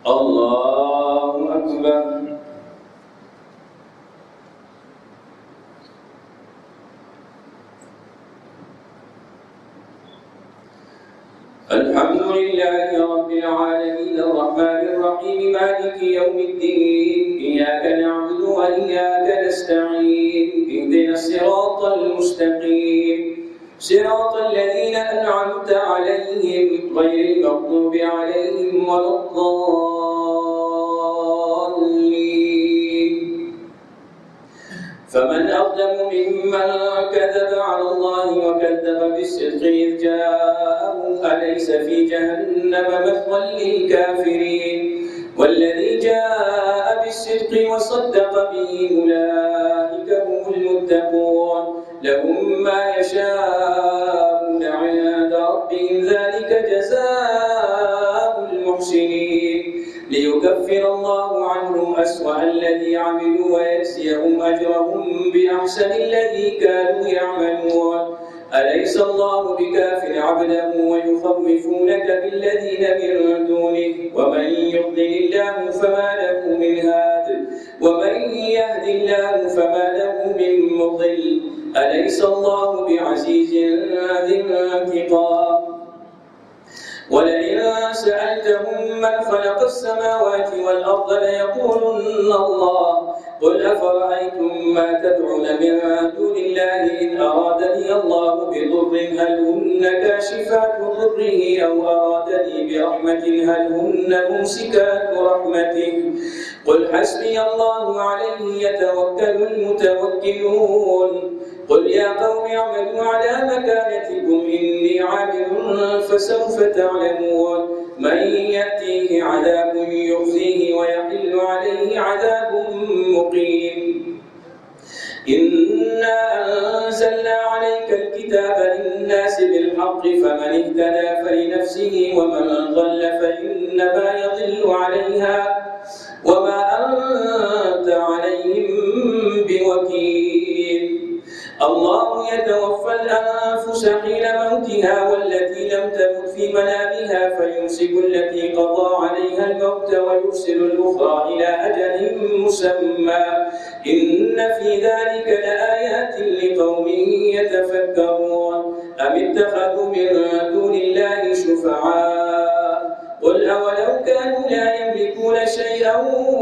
الله أكبر. الحمد لله رب العالمين الرحمن الرحيم مالك يوم الدين إياك نعبد وإياك نستعين اهدنا الصراط المستقيم صراط الذين أنعمت عليهم غير المغضوب عليهم ولا الضالين. فمن أظلم ممن كذب على الله وكذب بالصدق إذ جاءه أليس في جهنم مثوى للكافرين والذي جاء بالصدق وصدق به أولئك هم المتقون لهم ما يشاءون عند ربهم ذلك جزاء المحسنين ليكفر الله عنهم أسوأ الذي عملوا ويجزيهم أجرهم بأحسن الذي كانوا يعملون أليس الله بكاف عبده ويخوفونك بالذين من دونه ومن يضلل الله فما له من هاد ومن يهد الله فما له من مضل أليس الله بعزيز ذي انتقام ولئن سألتهم من خلق السماوات والأرض ليقولن الله قل أفرأيتم ما تدعون من دون الله إن أرادني الله بضر هل هن كاشفات ضره أو أرادني برحمة هل هن ممسكات رحمته قل حسبي الله عليه يتوكل المتوكلون قل يا قوم اعملوا على مكانتكم إني عامل فسوف تعلمون من يأتيه عذاب يخزيه ويحل عليه عذاب مقيم إنا أنزلنا عليك الكتاب للناس بالحق فمن اهتدى فلنفسه ومن ضل فإنما يضل عليها وما أنت عليهم بوكيل الله يتوفى الأنفس حين موتها والتي لم تمت في منامها فيمسك التي قضى عليها الموت ويرسل الأخرى إلى أجل مسمى إن في ذلك لآيات لقوم يتفكرون أم اتخذوا من دون الله شفعاء قل أولو كانوا لا يملكون شيئا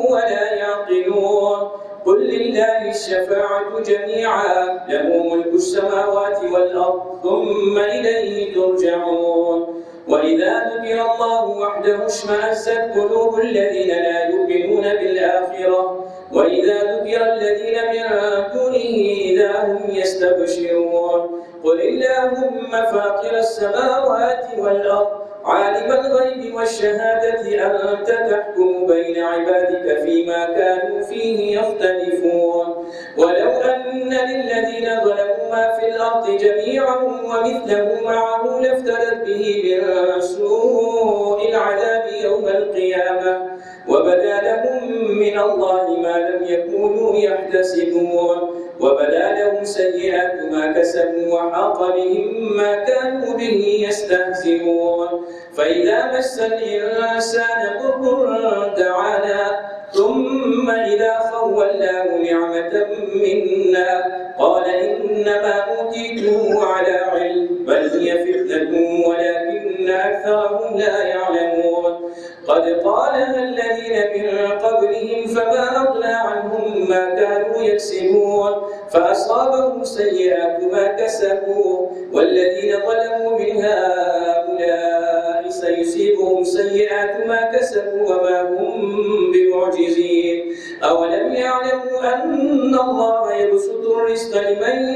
ولا يعقلون قل لله الشفاعة جميعا له ملك السماوات والأرض ثم إليه ترجعون وإذا ذكر الله وحده اشمأزت قلوب الذين لا يؤمنون بالآخرة وإذا ذكر الذين من دونه إذا هم يستبشرون قل اللهم فاطر السماوات والأرض عالم الغيب والشهادة أنت تحكم بين عبادك فيما كانوا فيه يختلفون ولو أن للذين ظلموا ما في الأرض جميعا ومثله معه لافتدت به من سوء العذاب يوم القيامة وبدا لهم من الله ما لم يكونوا يحتسبون وبدا لهم سيئات ما كسبوا وحاق بهم ما كانوا به يستهزئون فإذا مس الإنسان ضر دعانا ثم إذا خولناه نعمة منا قال إنما أوتيته على علم بل هي فتنة ولكن أكثرهم لا يعلمون قد قالها الذين من قبلهم فما أغنى عنهم ما كانوا يكسبون فأصابهم سيئات ما كسبوا والذين ظلموا من هؤلاء سيصيبهم سيئات ما كسبوا وما هم بمعجزين أولم يعلموا أن الله يبسط الرزق لمن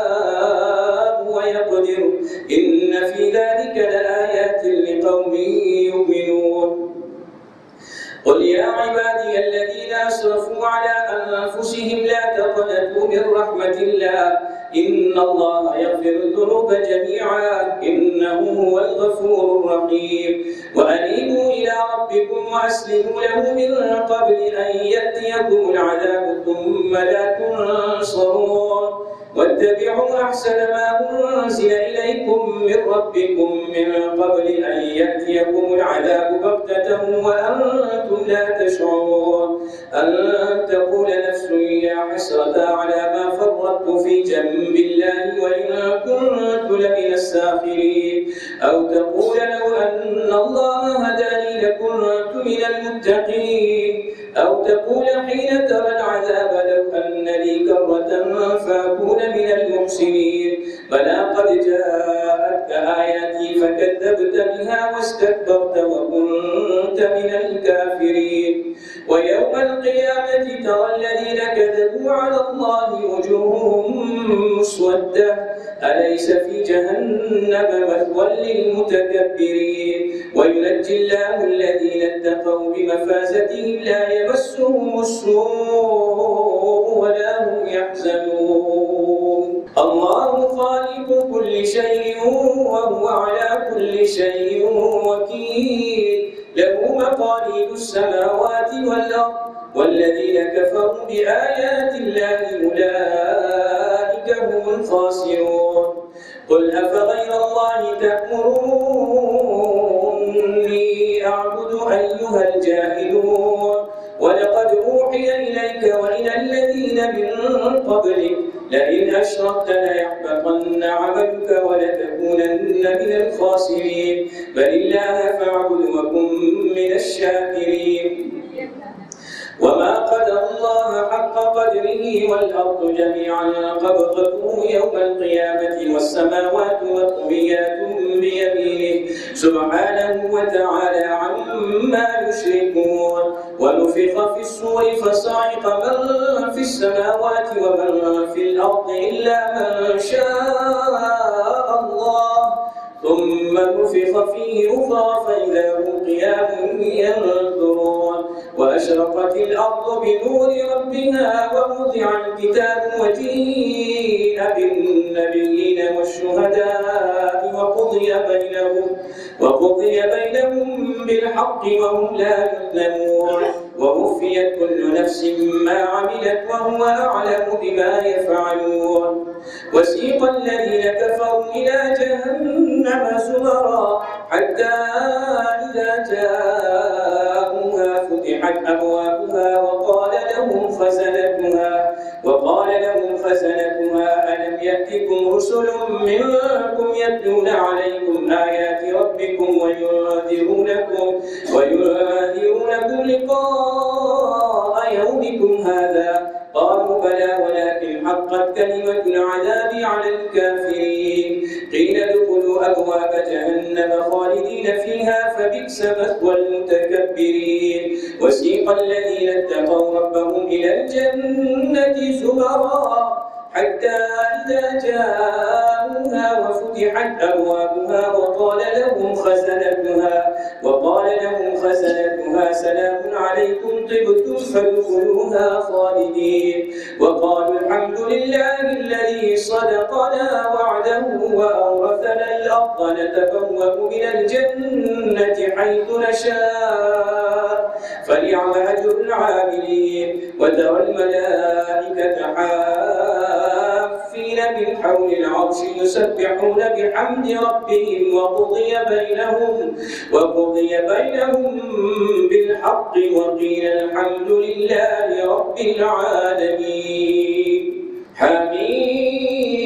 يشاء ويقدر إن في ذلك لآيات لقوم يؤمنون قل يا عبادي الذين أسرفوا على أنفسهم لا تقنطوا من رحمة الله إن الله يغفر الذنوب جميعا إنه هو الغفور الرحيم وأنيبوا إلى ربكم وأسلموا له من قبل أن يأتيكم العذاب ثم لا تنصرون واتبعوا أحسن ما أنزل إليكم من ربكم من قبل أن يأتيكم العذاب بغتة وأنتم لا تشعرون أن تقول نفس يا حسرة على ما فرطت في جنب الله وإن كنت لمن الساخرين أو تقول لو أن الله هداني لكنت من المتقين أو تقول حين ترى العذاب لو أن لي كرة فأكون من المحسنين بلى قد جاءتك آياتي فكذبت بها واستكبرت وكنت من الكافرين ويوم القيامة ترى الذين كذبوا على الله وجوههم مسودة أليس في جهنم مثوى للمتكبرين وينجي الله الذين اتقوا بمفازتهم لا يمسهم السوء ولا هم يحزنون الله خالق كل شيء وهو على كل شيء وكيل له مقاليد السماوات والأرض والذين كفروا بآيات الله أولئك هم الخاسرون قل أفغير الله تأمروني أعبد أيها الجاهلون ولقد أوحي إليك وإلى الذين من قبلك لئن أشركت ليحبطن عملك ولتكونن من الخاسرين بل الله فاعبد وكن من الشاكرين وما قدر الله حق قدره والأرض جميعا قبضته يوم القيامة والسماوات مطويات بيمينه سبحانه وتعالى عما يشركون ونفخ في الصور فصعق من في السماوات ومن في الأرض إلا من شاء الله ثم نفخ فيه أخرى فإذا هم قيام ينظرون وأشرقت الأرض بنور ربها ووضع الكتاب وجيء بالنبيين والشهداء وقضي بينهم بالحق وهم لا يظلمون ووفيت كل نفس ما عملت وهو أعلم بما يفعلون وسيق الذين كفروا إلى جهنم زمرا حتى إذا جاءوها فتحت أبوابها وقال لهم خزنتها ألم يأتكم رسل منكم يتلون عليكم آيات ربكم وينذرونكم لقاء يومكم هذا قالوا بلى ولكن حقت كلمة العذاب على الكافرين قيل ادخلوا أبواب جهنم خالدين فيها فبئس مثوى المتكبرين وسيق الذين اتقوا ربهم إلى الجنة زمرا حتى إذا جاءوها وفتحت أبوابها وقال لهم خزنتها سلام عليكم طبتم فادخلوها خالدين وقالوا الحمد لله الذي صدقنا وعده وأورثنا الأرض نتبوأ من الجنة حيث نشاء فنعم أجر العاملين وترى الملائكة حافين من حول العرش يسبحون بحمد ربهم وقضي بينهم بالحق وقيل الحمد لله رب العالمين حميم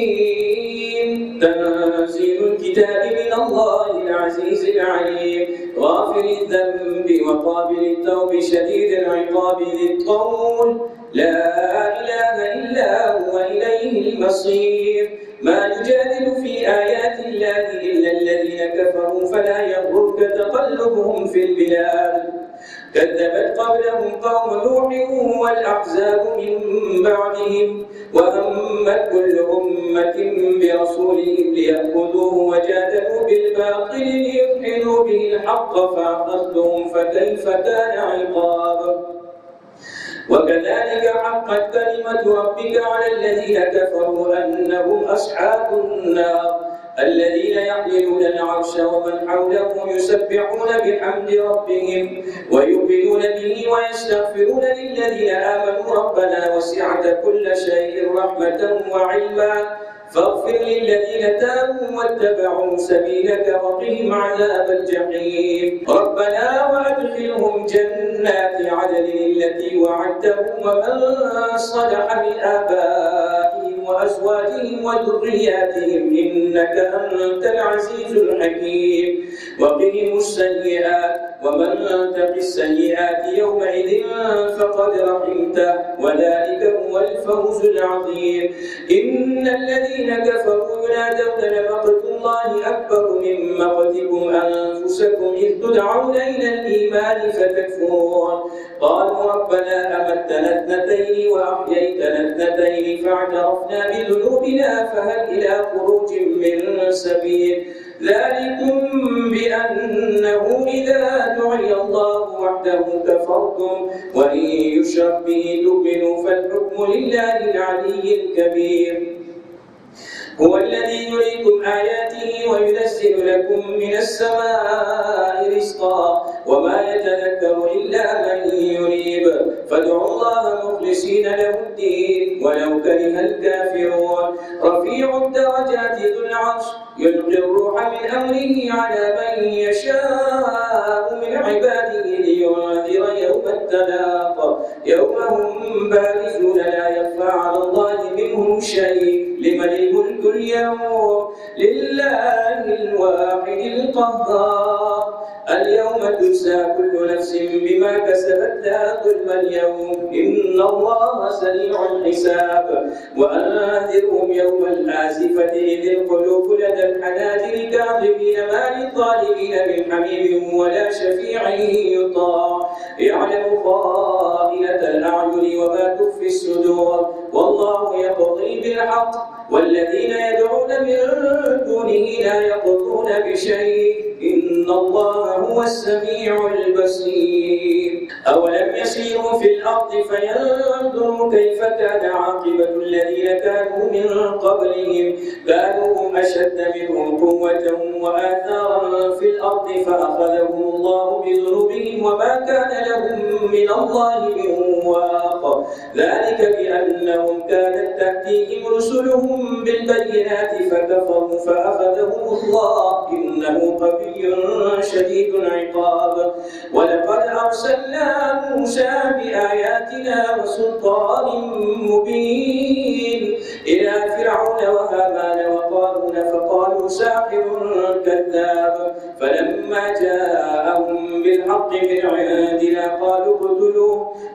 تنزيل الكتاب من الله العزيز العليم غافر الذنب وقابل التوب شديد العقاب ذي الطول لا إله إلا هو إليه المصير ما يجادل في آيات الله إلا الذين كفروا فلا يغرك تقلبهم في البلاد كذبت قبلهم قوم نوح والأحزاب من بعدهم وهمت كل أمة برسولهم ليأخذوه وجادلوا بالباطل ليدحضوا به الحق فأخذتهم فكيف كان عقاب وكذلك حقت كلمة ربك على الذين كفروا أنهم أصحاب النار الذين يحملون العرش ومن حوله يسبحون بحمد ربهم ويؤمنون به ويستغفرون للذين آمنوا ربنا وسعت كل شيء رحمة وعلما فاغفر للذين تابوا واتبعوا سبيلك وقهم عذاب الجحيم ربنا وأدخلهم جنات عدن التي وعدتهم ومن صلح من آبائهم وأزواجهم وذرياتهم إنك أنت العزيز الحكيم وقهم السيئات ومن تق السيئات يومئذ فقد رحمته وذلك هو الفوز العظيم إن الذين كفروا ينادون لمقت الله أكبر من مقتكم أنفسكم إذ تدعون إلى الإيمان فتكفرون قالوا ربنا أمتنا اثنتين وأحييتنا اثنتين فاعترفنا بذنوبنا فهل إلى خروج من سبيل ذلكم بأنه إذا دعي الله وحده كفرتم وإن يشرك به تؤمنوا فالحكم لله العلي الكبير هو الذي يريكم آياته وينزل لكم من السماء رزقا وما يتذكر إلا من ينيب فادعوا الله مخلصين له الدين ولو كره الكافرون رفيع الدرجات ذو العرش يلقي الروح من أمره على من يشاء من عباده لينذر يوم التلاق يوم هم بارزون لا يخفى على الله منهم شيء لمن الملك اليوم لله الواحد القهار اليوم تجزى كل نفس بما كسبت لا ظلم اليوم إن الله سريع الحساب وأنذرهم يوم الآزفة إذ القلوب لدى الحناجر كاظمين ما للظالمين من حميم ولا شفيع يطاع يعلم خائنة الأعين وما تخفي الصدور والله يقضي بالحق والذين يدعون من دونه لا يقضون بشيء إن الله هو السميع البصير أولم يسيروا في الأرض فينظروا كيف كان عاقبة الذين كانوا من قبلهم كانوا هم أشد منهم قوة وآثارا في الأرض فأخذهم الله بذنوبهم وما كان لهم من الله من واق ذلك بأنهم كانت تأتيهم رسلهم بالبينات فكفروا فأخذهم الله إنه قوي شديد العقاب ولقد أرسلنا موسى بآياتنا وسلطان مبين إلى فرعون وهامان وقارون فقالوا ساحر كذاب فلما جاءهم بالحق من عندنا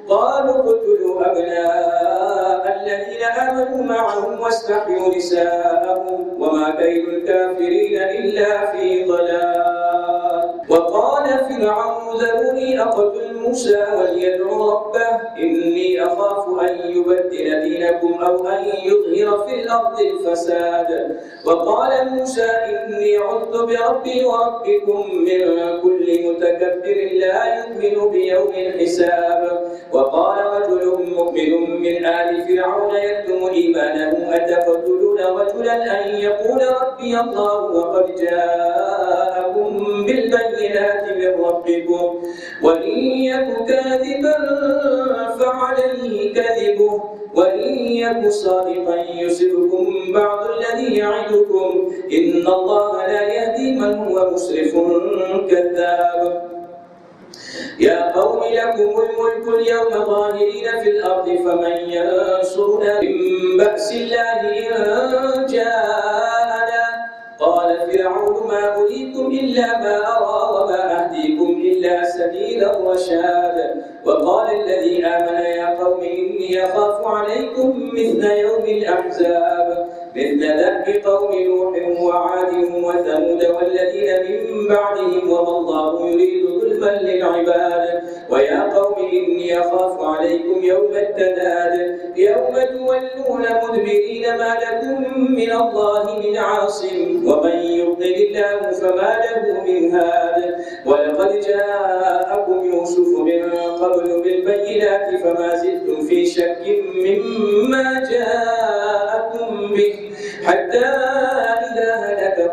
قالوا اقتلوا أبناء الذين آمنوا معهم واستحيوا نساءهم وما كيد الكافرين إلا في ضلال وقال فرعون ذروني أقتل موسى وليدعو ربه إني أخاف أن يبدل دينكم أو أن يظهر في الأرض الفساد وقال موسى إني عذت بربي وربكم من كل متكبر لا يؤمن بيوم الحساب وقال رجل مؤمن من آل فرعون يكتم إيمانه أتقتلون رجلا أن يقول ربي الله وقد جاءكم بالبينات من ربكم وإن يك كاذبا فعليه كذبه وإن يك صادقا يصبكم بعض الذي يعدكم إن الله لا يهدي من هو مسرف كذاب يا قوم لكم الملك اليوم ظاهرين في الأرض فمن ينصرنا من بأس الله إن جاءنا قال فرعون ما أريكم إلا ما أرى وما أهديكم إلا سبيل الرشاد وقال الذي آمن يا قوم إني أخاف عليكم مثل يوم الأحزاب مثل دأب قوم نوح وعاد وثمود والذين من بعدهم وما الله يريد ظلما للعباد ويا قوم إني أخاف عليكم يوم التناد يوم تولون مدبرين ما لكم من الله من عاصم ومن يضلل الله فما له من هاد ولقد جاءكم يوسف من قبل بالبينات فما زلتم في شك مما جاءكم به حتى إذا هلك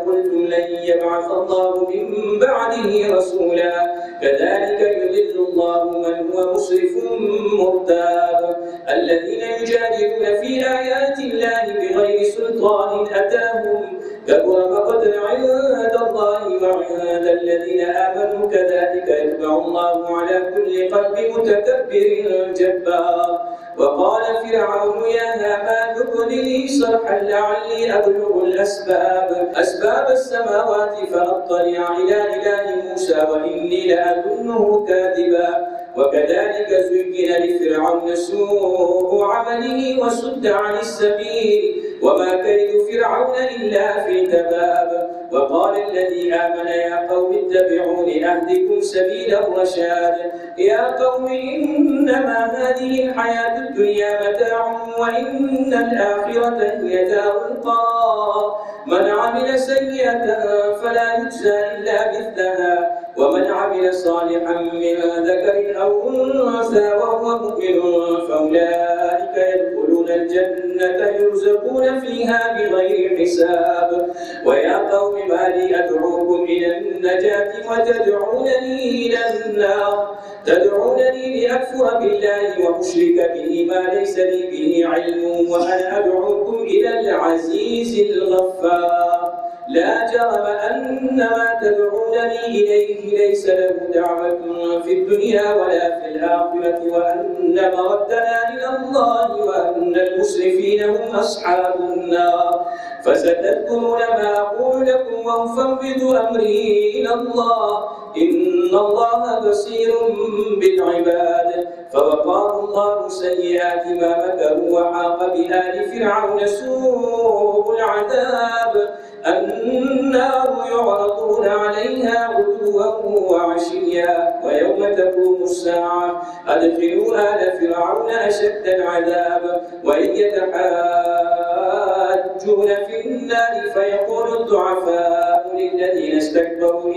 لن يبعث الله من بعده رسولا كذلك يضل الله من هو مسرف مرتاب الذين يجادلون في آيات الله بغير سلطان أتاهم كبر مقتا عند الله وعند الذين آمنوا كذلك يتبع الله على كل قلب متكبر جبار وقال فرعون يا هامان ابن لي صرحا لعلي أبلغ أسباب السماوات فأطلع إلى إله موسى وإني لأظنه كاذبا وكذلك زين لفرعون سوء عمله وصد عن السبيل وما كيد فرعون إلا في تباب وقال الذي آمن يا قوم اتبعون أهدكم سبيل الرشاد يا قوم إنما هذه الحياة الدنيا متاع وإن الآخرة هي دار القرار من عمل سيئة فلا يجزى إلا مثلها ومن عمل صالحا من ذكر أو أنثى وهو مؤمن فأولئك يدخلون الجنة يرزقون فيها بغير حساب ويا قوم ما لي أدعوكم إلى النجاة وتدعونني إلى النار تدعونني لأكفر بالله وأشرك به ما ليس لي به علم وأنا أدعوكم إلى العزيز الغفار لا جرم أن ما تدعونني إليه ليس له دعوة في الدنيا ولا في الآخرة وأن مردنا إلى الله وأن المسرفين هم أصحاب النار فستذكرون ما أقول لكم وأفوض أمري إلى الله إن الله بصير بالعباد فوقاه الله سيئات ما مكروا وحاق بآل فرعون سوء العذاب النار يعرضون عليها غدوا وعشيا ويوم تقوم الساعة أدخلوا آل فرعون أشد العذاب وإن يتحاجون في النار فيقول الضعفاء للذين استكبروا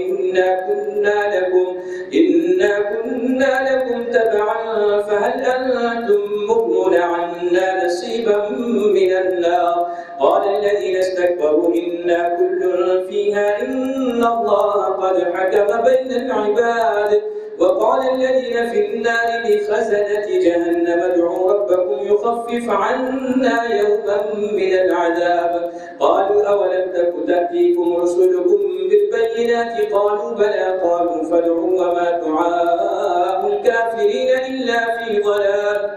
إنا كنا لكم تبعا فهل أنتم مغنون عنا نصيبا من النار قال الذين استكبروا إنا كل فيها إن الله قد حكم بين العباد وقال الذين في النار لخزنة جهنم ادعوا ربكم يخفف عنا يوما من العذاب قالوا أولم تك تأتيكم رسلكم بالبينات قالوا بلى قالوا فادعوا وما دعاء الكافرين إلا في ضلال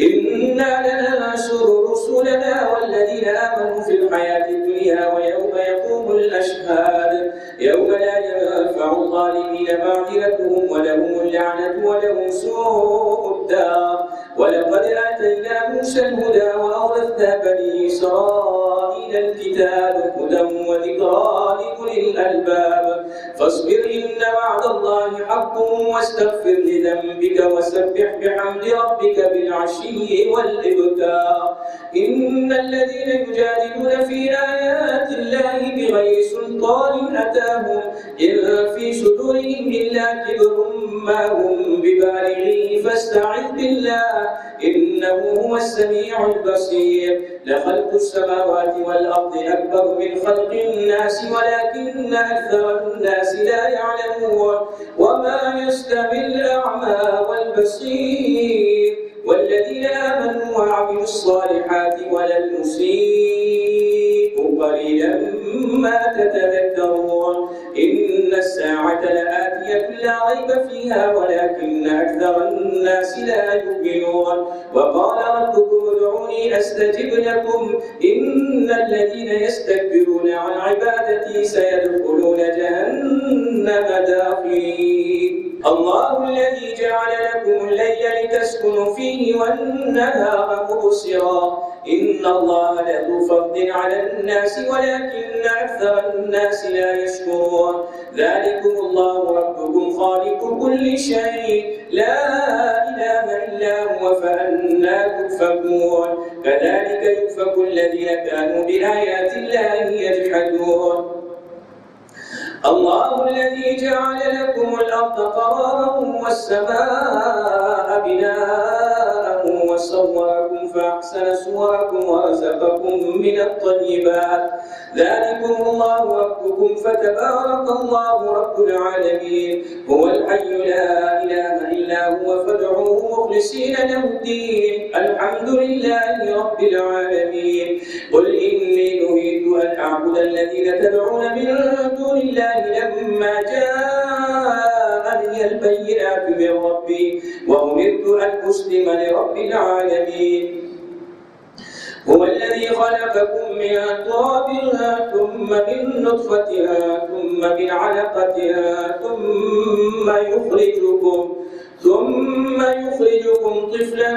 إنا لننصر رسلنا والذين آمنوا في الحياة الدنيا ويوم يقوم الأشهاد يوم لا ينفع الظالمين معذرتهم ولهم اللعنة ولهم سوء الدار ولقد آتينا موسى الهدى وأورثنا بني إسرائيل الكتاب هدى وذكرى لأولي الألباب فاصبر إن وعد الله حق واستغفر لذنبك وسبح بحمد ربك بالعشي والإبكار إن الذين يجادلون في آيات الله بغير سلطان أتاهم إن في صدورهم إلا كبر ما هم ببالغيه فاستعذ بالله إنه هو السميع البصير لخلق السماوات والأرض أكبر من خلق الناس ولكن أكثر الناس لا يعلمون وما يستوي الأعمى والبصير والذين آمنوا وعملوا الصالحات ولا المسيء قليلا ما تتذكرون إن الساعة لآتية لا ريب فيها ولكن أكثر الناس لا يؤمنون وقال ربكم ادعوني أستجب لكم إن الذين يستكبرون عن عبادتي سيدخلون جهنم داخلين الله الذي جعل لكم الليل لتسكنوا فيه والنهار مبصرا إن الله له فضل على الناس ولكن أكثر الناس لا يشكرون ذلكم الله ربكم خالق كل شيء لا إله إلا هو فأنى تؤفكون كذلك يؤفك الذين كانوا بآيات الله يجحدون الله الذي جعل لكم الأرض قرارا والسماء بناء وصوركم فأحسن صوركم ورزقكم من الطيبات. ذلكم الله ربكم فتبارك الله رب العالمين. هو الحي لا إله إلا هو فادعوه مخلصين له الدين. الحمد لله رب العالمين. قل إني نهيت أن أعبد الذين تدعون من دون الله لما جاءني البينات من ربي وأمرت أن أسلم لرب العالمين. هو الذي خلقكم من تراب ثم من نطفة ثم من علقة ثم يخرجكم طفلا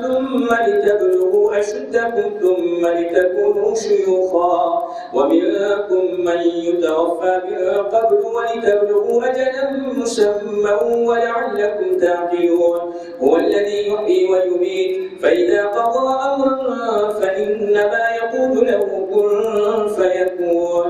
ثم لتبلغوا أشدكم ثم لتكونوا شيوخا ومنكم من يتوفى من قبل ولتبلغوا أجلا مسمى ولعلكم تعقلون. هو الذي يحيي ويميت فإذا قضى أمرا فإنما يقول له كن فيكون.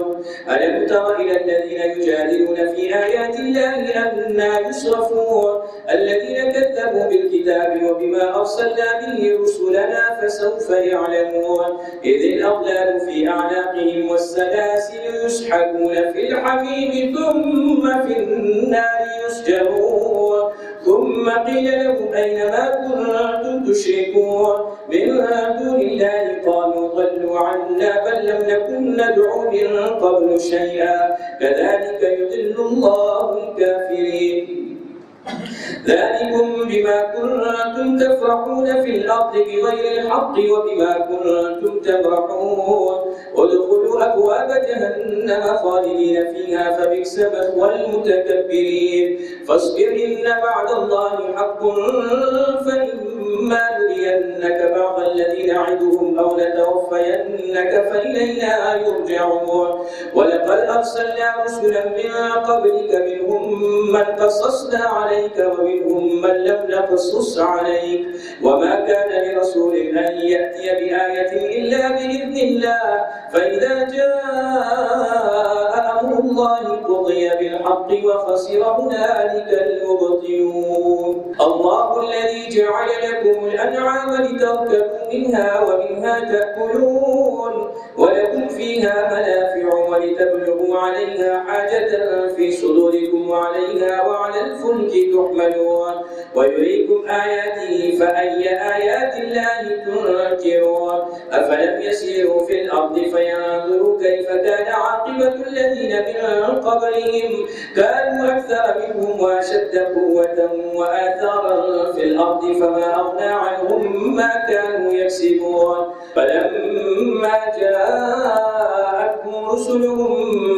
ألم تر إلى الذين يجادلون في آيات الله أنى يصرفون الذين كذبوا بالكتاب وبما أرسلنا به رسلنا فسوف يعلمون إذ الأغلال في أعناقهم والسلاسل يسحبون في الحميم ثم في النار يسجرون ثم قيل لهم أين ما كنتم تشركون من دون الله قالوا ضلوا عنا بل لم نكن ندعو من قبل شيئا كذلك يضل الله الكافرين. ذلكم بما كنتم تفرحون في الأرض بغير الحق وبما كنتم تمرحون ادخلوا أبواب جهنم خالدين فيها فبئس مثوى المتكبرين. فاصبر إن وعد الله حق فإما نرينك بعض الذي نعدهم أو نتوفينك فإلينا يرجعون. ولقد أرسلنا رسلا من قبلك منهم من قصصنا عليك ومنهم من لم نقصص عليك وما كان لرسول أن يأتي بآية إلا بإذن الله فإذا جاء أمر الله قضي بالحق وخسر هنالك المبطلون. الله الذي جعل لكم الأنعام لتركبوا منها ومنها تأكلون ولكم فيها منافع ولتبلغوا عليها حاجة في صدوركم وعليها وعلى الفلك تحملون ويريكم آياته فأي آيات الله تنكرون. أفلم يسيروا في الأرض فينظروا كيف كان عاقبة الذين من قبلهم كانوا أكثر منهم وأشد قوة وآثارا في الأرض فما أغنى عنهم ما كانوا يكسبون. فلما جاءتهم رسلهم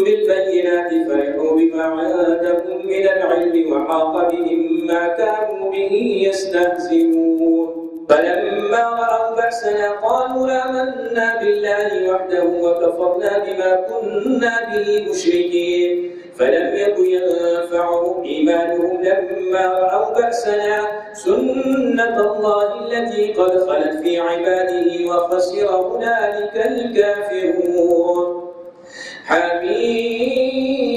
بالبينات فرحوا بما عندهم من العلم وحاق بهم ما كانوا به يستهزئون. فلما رأوا بأسنا قالوا آمنا بالله وحده وكفرنا بما كنا به مشركين. فلم يكن ينفعهم إيمانهم لما رأوا بأسنا سنة الله التي قد خلت في عباده وخسر هنالك الكافرون. حميم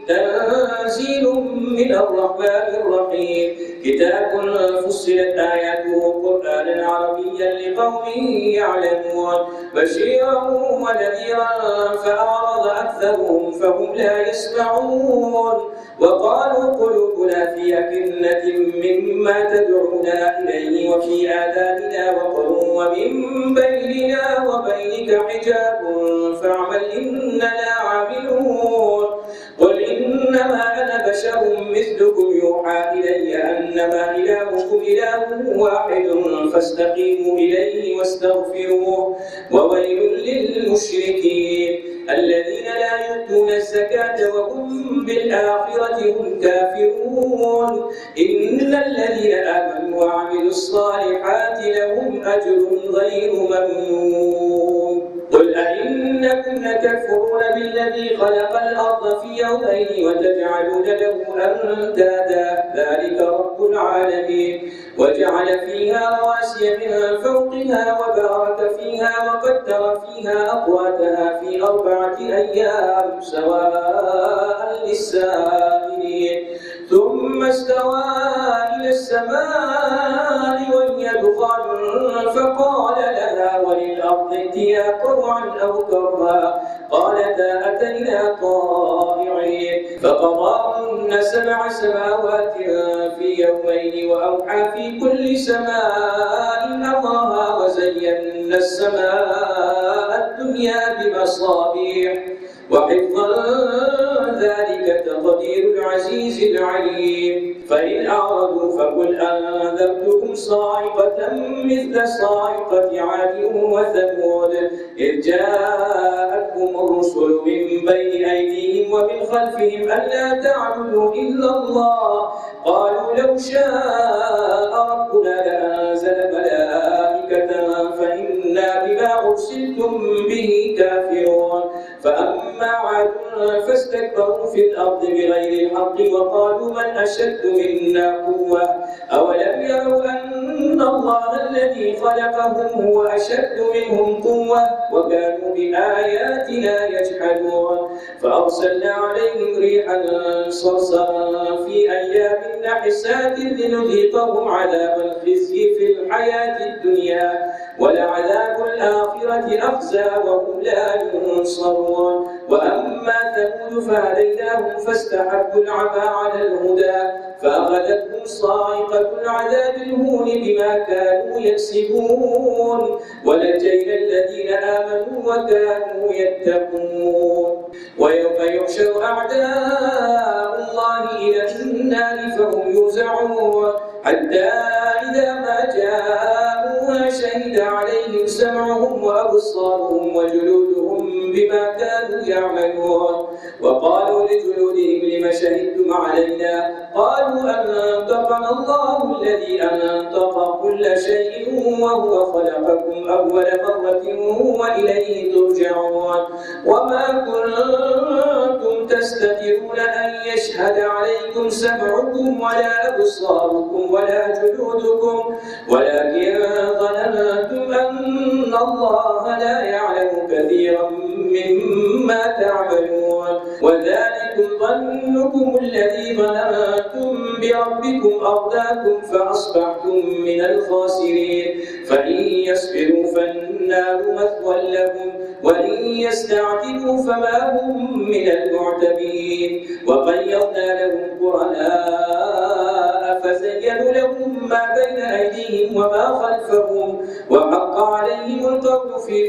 تنزيل من الرحمن الرحيم كتاب فصلت آياته قرآنا عربيا لقوم يعلمون بشيرا ونذيرا فأعرض أكثرهم فهم لا يسمعون وقالوا قلوبنا في أكنة مما تدعونا إليه وفي آذاننا وقر ومن بيننا وبينك حجاب فاعمل إننا عاملون. قل إنما أنا بشر مثلكم يوحى إلي أنما إلهكم إله واحد فاستقيموا إليه واستغفروه وويل للمشركين الذين لا يؤتون الزكاة وهم بالآخرة هم كافرون. إن الذين آمنوا وعملوا الصالحات لهم أجر غير ممنون. قل أئنكم لتكفرون بالذي خلق الأرض في يومين وتجعلون له أندادا ذلك رب العالمين وجعل فيها رواسي من فوقها وبارك فيها وقدر فيها أقواتها في 4 أيام سواء للسائلين ثم استوى إلى السماء وهي دخان فقال لها وللأرض ائتيا طوعا أو كرها قالتا أتينا طائعين فقضاهن 7 سماوات في يومين وأوحى في كل سماء أمرها وزينا السماء الدنيا بمصابيح وحفظا ذلك تقدير العزيز العليم فإن أعرضوا فقل أنذرتكم صاعقة مثل صاعقة عاد وثمود إذ جاءتهم الرسل من بين أيديهم ومن خلفهم ألا تعبدوا إلا الله قالوا لو شاء ربنا لأنزل ملائكة فإنا بما أرسلتم به كافرون فأما عاد فاستكبروا في الأرض بغير الحق وقالوا من أشد منا قوة أولم يروا أن الله الذي خلقهم هو أشد منهم قوة وكانوا بآياتنا يجحدون فأرسلنا عليهم ريحا صرصرا في أيام نحسات لنذيقهم عذاب الخزي في الحياة الدنيا ولعذاب الآخرة أخزى وهم لا ينصرون وأما ثمود فهديناهم فاستحبوا العمى على الهدى فأخذتهم صاعقة العذاب الهون بما كانوا يكسبون ونجينا الذين آمنوا وكانوا يتقون ويوم يحشر أعداء الله إلى النار فهم يوزعون حتى إذا ما جاءوها شهد عليهم سمعهم وأبصارهم وجلودهم بما كانوا يعملون وقالوا لجلودهم لم شهدتم علينا قالوا أنطقنا الله الذي أنطق كل شيء وهو خلقكم أول مرة وإليه ترجعون وما كنتم تستترون أن يشهد عليكم سمعكم ولا أبصاركم ولا جلودكم ولكن ظننتم أن الله لا يعلم كثيرا مما تعملون وذلكم ظنكم الذي ظننتم بربكم أرداكم فأصبحتم من الخاسرين فإن يصبروا فالنار مثوى لهم وإن يستعتبوا فما هم من المعتبين وقيضنا لهم قرناء فزينوا لهم ما بين أيديهم وما خلفهم وحق عليهم القول في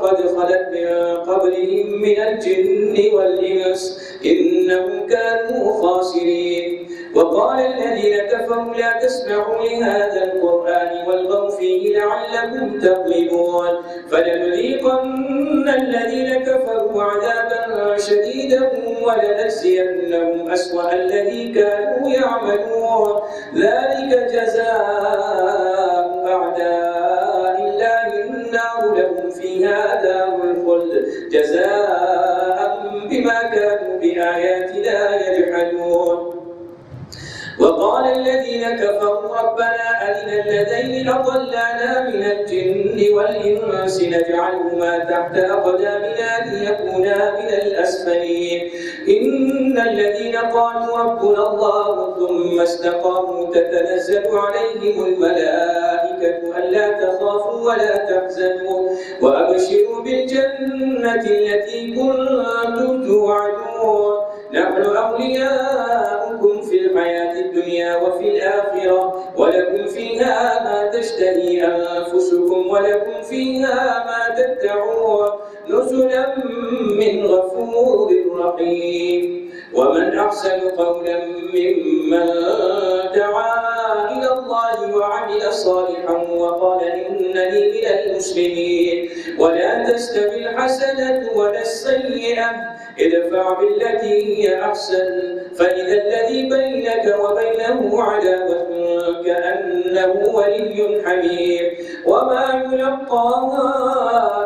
قد خلت من قبلهم من الجن والإنس إنهم كانوا خاسرين وقال الذين كفروا لا تسمعوا لهذا القرآن والغوا فيه لعلكم تغلبون فلنذيقن الذين كفروا عذابا شديدا ولنجزينهم أسوأ الذي كانوا يعملون ذلك جزاء أعداء الله النار لهم فيها دار الخلد جزاء بما كانوا بآياتنا يجحدون وقال الذين كفروا ربنا أرنا الذين أضلانا من الجن والإنس نجعلهما تحت أقدامنا ليكونا من الأسفلين إن الذين قالوا ربنا الله ثم استقاموا تتنزل عليهم الملائكة ألا تخافوا ولا تحزنوا وأبشروا بالجنة التي كنتم توعدون نحن أولياؤكم في الحياة الدنيا وفي الآخرة ولكم فيها ما تشتهي أنفسكم ولكم فيها ما تدعون نزلا من غفور رحيم ومن أحسن قولا ممن دعا إلى الله وعمل صالحا وقال إنني من المسلمين ولا تستوي الحسنة ولا السيئة ادفع بالتي هي أحسن فإذا الذي بينك وبينه عداوة كأنه ولي حميم وما يلقاها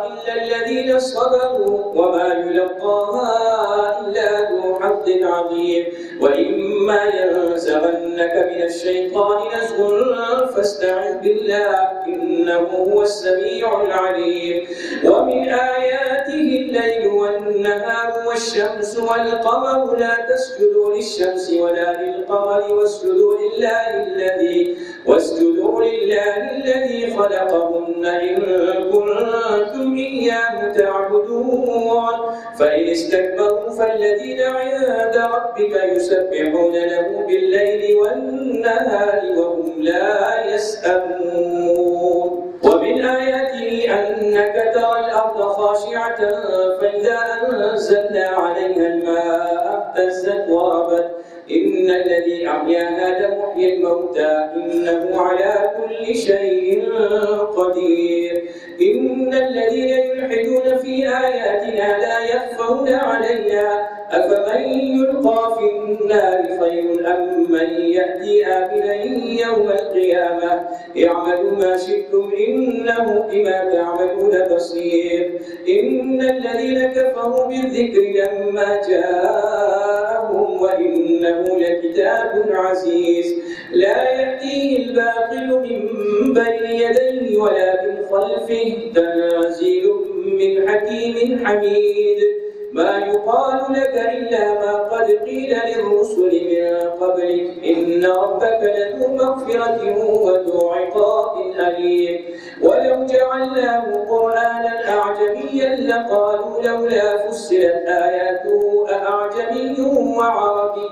إلا الذين صبروا وما يلقاها إلا ذو حظ عظيم وإما ينزغنك من الشيطان نزغ فاستعذ بالله إنه هو السميع العليم ومن آياته الليل والنهار والشمس والقمر لا تسجدوا للشمس ولا للقمر واسجدوا لله الذي خلقهن إن كنتم إياه تعبدون فإن استكبروا فالذين عند ربك يسبحون له بالليل والنهار وهم لا يسأمون. ومن آياته أنك ترى الأرض خاشعة فإذا أنزلنا عليها الماء اهتزت وربت إن الذي أحياها لمحيي الموتى إنه على كل شيء قدير. إن الذين يلحدون في آياتنا لا يخفون علينا أفمن يلقى في النار خير أم من يأتي آمنا يوم القيامة اعملوا ما شئتم إنه بما تعملون بصير. إن الذين كفروا بالذكر لما جاءهم وإنه لكتاب عزيز لا يأتيه الباطل من بين يديه ولا من خلفه تنزيل من حكيم حميد. ما يقال لك إلا ما قد قيل للرسل من قبلك إن ربك لذو مغفرة وذو عقاب أليم. ولو جعلناه قرآنا أعجميا لقالوا لولا فسرت آياته أأعجمي وعربي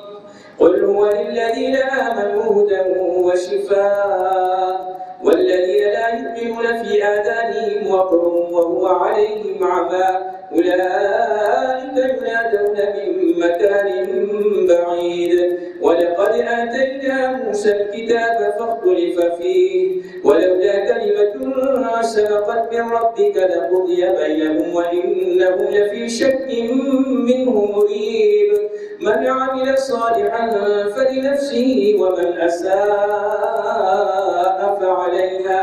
قل هو للذين آمنوا هدى وشفاء والذين لا يؤمنون في آذانهم وقر وهو عليهم عمى أولئك ينادون من مكان بعيد. ولقد آتينا موسى الكتاب فاختلف فيه ولولا كلمة سبقت من ربك لقضي بينهم وإنهم لفي شك منه مريب. من عمل صالحا فلنفسه ومن أساء فعليها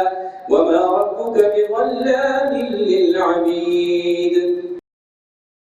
وما ربك بظلام للعبيد.